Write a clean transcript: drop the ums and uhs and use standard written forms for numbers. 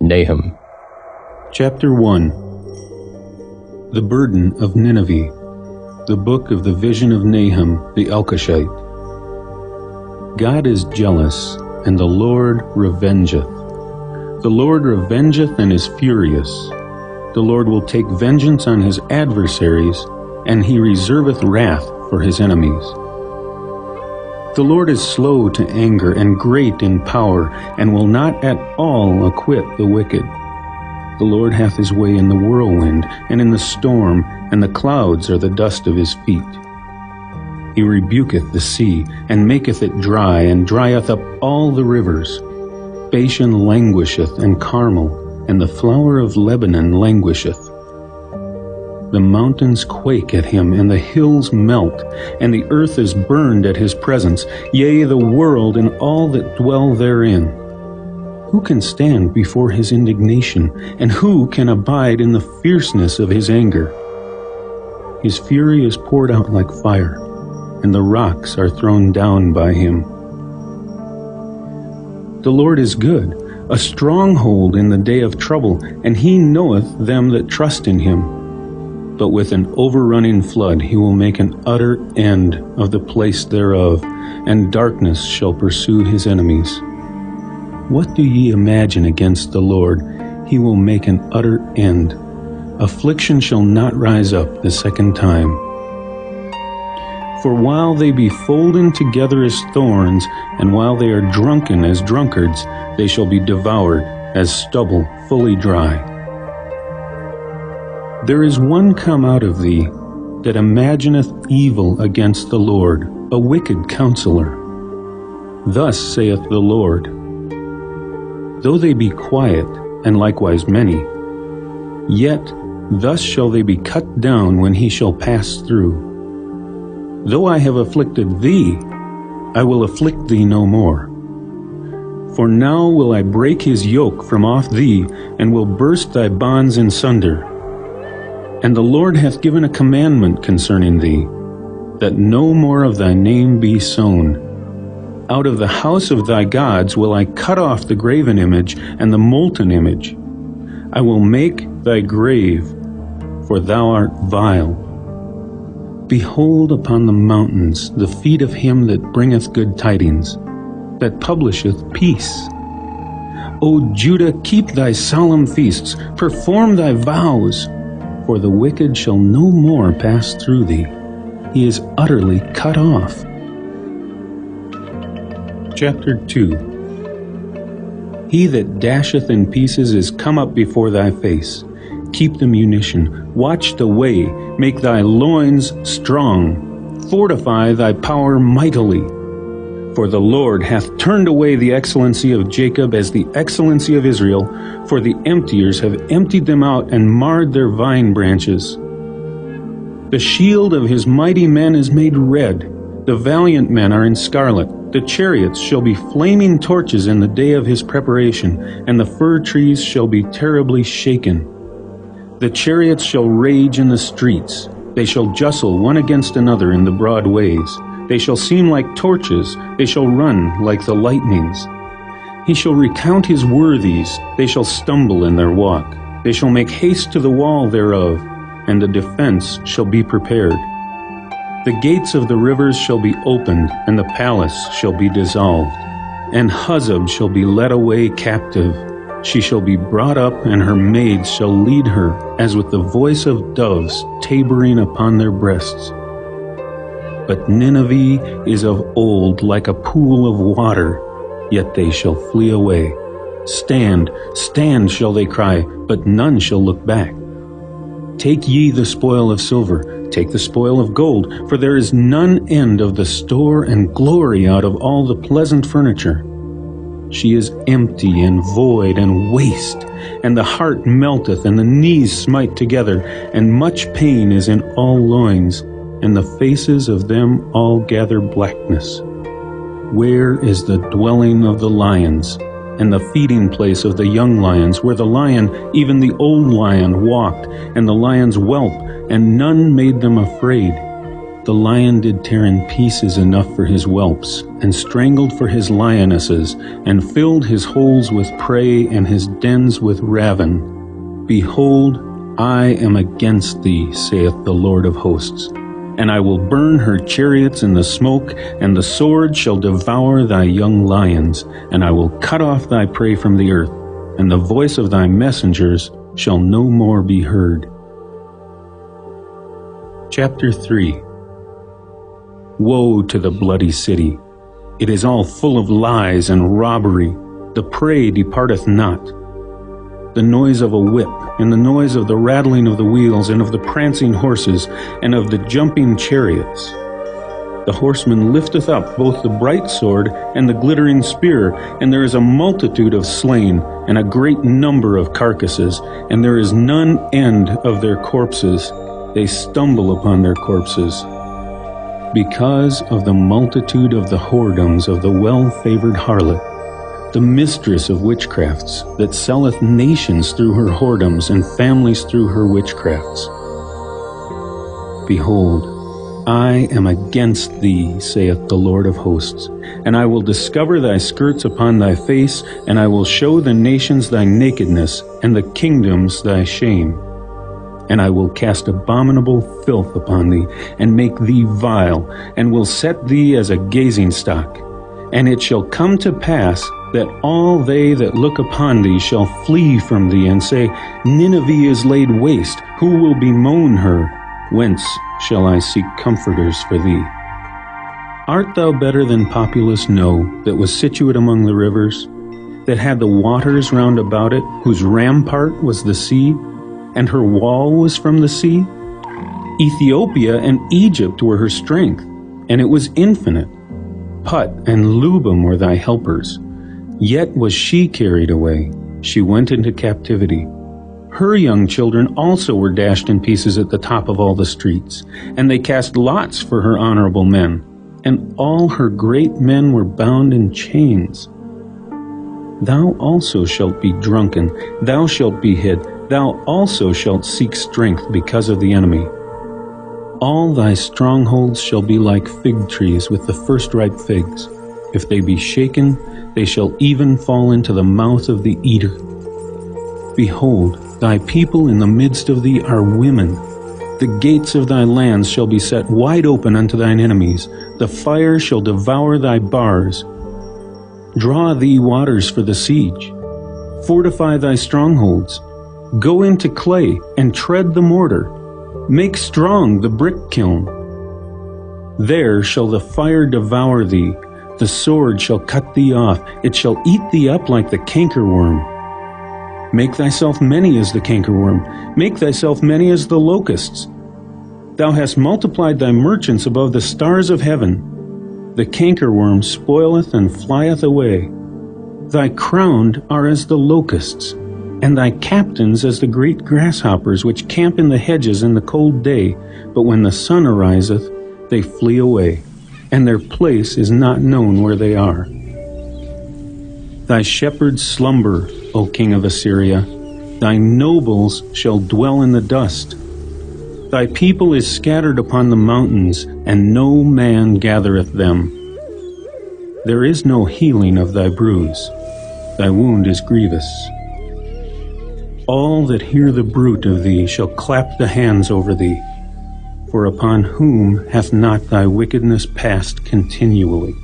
Nahum. Chapter 1. The Burden of Nineveh. The Book of the Vision of Nahum the Elkoshite. God is jealous, and the Lord revengeth. The Lord revengeth and is furious. The Lord will take vengeance on his adversaries, and he reserveth wrath for his enemies. The Lord is slow to anger and great in power, and will not at all acquit the wicked. The Lord hath his way in the whirlwind, and in the storm, and the clouds are the dust of his feet. He rebuketh the sea, and maketh it dry, and drieth up all the rivers. Bashan languisheth, and Carmel, and the flower of Lebanon languisheth. The mountains quake at him, and the hills melt, and the earth is burned at his presence, yea, the world and all that dwell therein. Who can stand before his indignation, and who can abide in the fierceness of his anger? His fury is poured out like fire, and the rocks are thrown down by him. The Lord is good, a stronghold in the day of trouble, and he knoweth them that trust in him. But with an overrunning flood he will make an utter end of the place thereof, and darkness shall pursue his enemies. What do ye imagine against the Lord? He will make an utter end. Affliction shall not rise up the second time. For while they be folden together as thorns, and while they are drunken as drunkards, they shall be devoured as stubble fully dry. There is one come out of thee that imagineth evil against the Lord, a wicked counselor. Thus saith the Lord, though they be quiet, and likewise many, yet thus shall they be cut down when he shall pass through. Though I have afflicted thee, I will afflict thee no more. For now will I break his yoke from off thee, and will burst thy bonds in sunder. And the Lord hath given a commandment concerning thee, that no more of thy name be sown. Out of the house of thy gods will I cut off the graven image and the molten image. I will make thy grave, for thou art vile. Behold upon the mountains the feet of him that bringeth good tidings, that publisheth peace. O Judah, keep thy solemn feasts, perform thy vows. For the wicked shall no more pass through thee. He is utterly cut off. Chapter 2. He that dasheth in pieces is come up before thy face. Keep the munition, watch the way, make thy loins strong, fortify thy power mightily. For the Lord hath turned away the excellency of Jacob as the excellency of Israel, for the emptiers have emptied them out and marred their vine branches. The shield of his mighty men is made red, the valiant men are in scarlet. The chariots shall be flaming torches in the day of his preparation, and the fir trees shall be terribly shaken. The chariots shall rage in the streets, they shall justle one against another in the broad ways. They shall seem like torches, they shall run like the lightnings. He shall recount his worthies, they shall stumble in their walk. They shall make haste to the wall thereof, and the defense shall be prepared. The gates of the rivers shall be opened, and the palace shall be dissolved. And Huzzab shall be led away captive. She shall be brought up, and her maids shall lead her, as with the voice of doves tabering upon their breasts. But Nineveh is of old like a pool of water, yet they shall flee away. Stand, stand, shall they cry, but none shall look back. Take ye the spoil of silver, take the spoil of gold, for there is none end of the store and glory out of all the pleasant furniture. She is empty and void and waste, and the heart melteth, and the knees smite together, and much pain is in all loins, and the faces of them all gather blackness. Where is the dwelling of the lions, and the feeding place of the young lions, where the lion, even the old lion, walked, and the lions whelp, and none made them afraid? The lion did tear in pieces enough for his whelps, and strangled for his lionesses, and filled his holes with prey, and his dens with ravin. Behold, I am against thee, saith the Lord of hosts, and I will burn her chariots in the smoke, and the sword shall devour thy young lions, and I will cut off thy prey from the earth, and the voice of thy messengers shall no more be heard. Chapter 3. Woe to the bloody city! It is all full of lies and robbery. The prey departeth not. The noise of a whip, and the noise of the rattling of the wheels, and of the prancing horses, and of the jumping chariots. The horseman lifteth up both the bright sword and the glittering spear, and there is a multitude of slain, and a great number of carcasses, and there is none end of their corpses. They stumble upon their corpses. Because of the multitude of the whoredoms of the well-favored harlot, the mistress of witchcrafts, that selleth nations through her whoredoms, and families through her witchcrafts. Behold, I am against thee, saith the Lord of hosts, and I will discover thy skirts upon thy face, and I will show the nations thy nakedness, and the kingdoms thy shame. And I will cast abominable filth upon thee, and make thee vile, and will set thee as a gazing stock. And it shall come to pass that all they that look upon thee shall flee from thee, and say, Nineveh is laid waste, who will bemoan her? Whence shall I seek comforters for thee? Art thou better than populous No, that was situate among the rivers, that had the waters round about it, whose rampart was the sea, and her wall was from the sea? Ethiopia and Egypt were her strength, and it was infinite. Put and Lubim were thy helpers. Yet was she carried away. She went into captivity. Her young children also were dashed in pieces at the top of all the streets, and they cast lots for her honorable men, and all her great men were bound in chains. Thou also shalt be drunken, thou shalt be hid, thou also shalt seek strength because of the enemy. All thy strongholds shall be like fig trees with the first ripe figs. If they be shaken, they shall even fall into the mouth of the eater. Behold, thy people in the midst of thee are women. The gates of thy lands shall be set wide open unto thine enemies. The fire shall devour thy bars. Draw thee waters for the siege. Fortify thy strongholds. Go into clay and tread the mortar. Make strong the brick kiln. There shall the fire devour thee. The sword shall cut thee off. It shall eat thee up like the cankerworm. Make thyself many as the cankerworm. Make thyself many as the locusts. Thou hast multiplied thy merchants above the stars of heaven. The cankerworm spoileth and flieth away. Thy crowned are as the locusts, and thy captains as the great grasshoppers which camp in the hedges in the cold day, but when the sun ariseth, they flee away, and their place is not known where they are. Thy shepherds slumber, O king of Assyria. Thy nobles shall dwell in the dust. Thy people is scattered upon the mountains, and no man gathereth them. There is no healing of thy bruise. Thy wound is grievous. All that hear the bruit of thee shall clap the hands over thee, for upon whom hath not thy wickedness passed continually?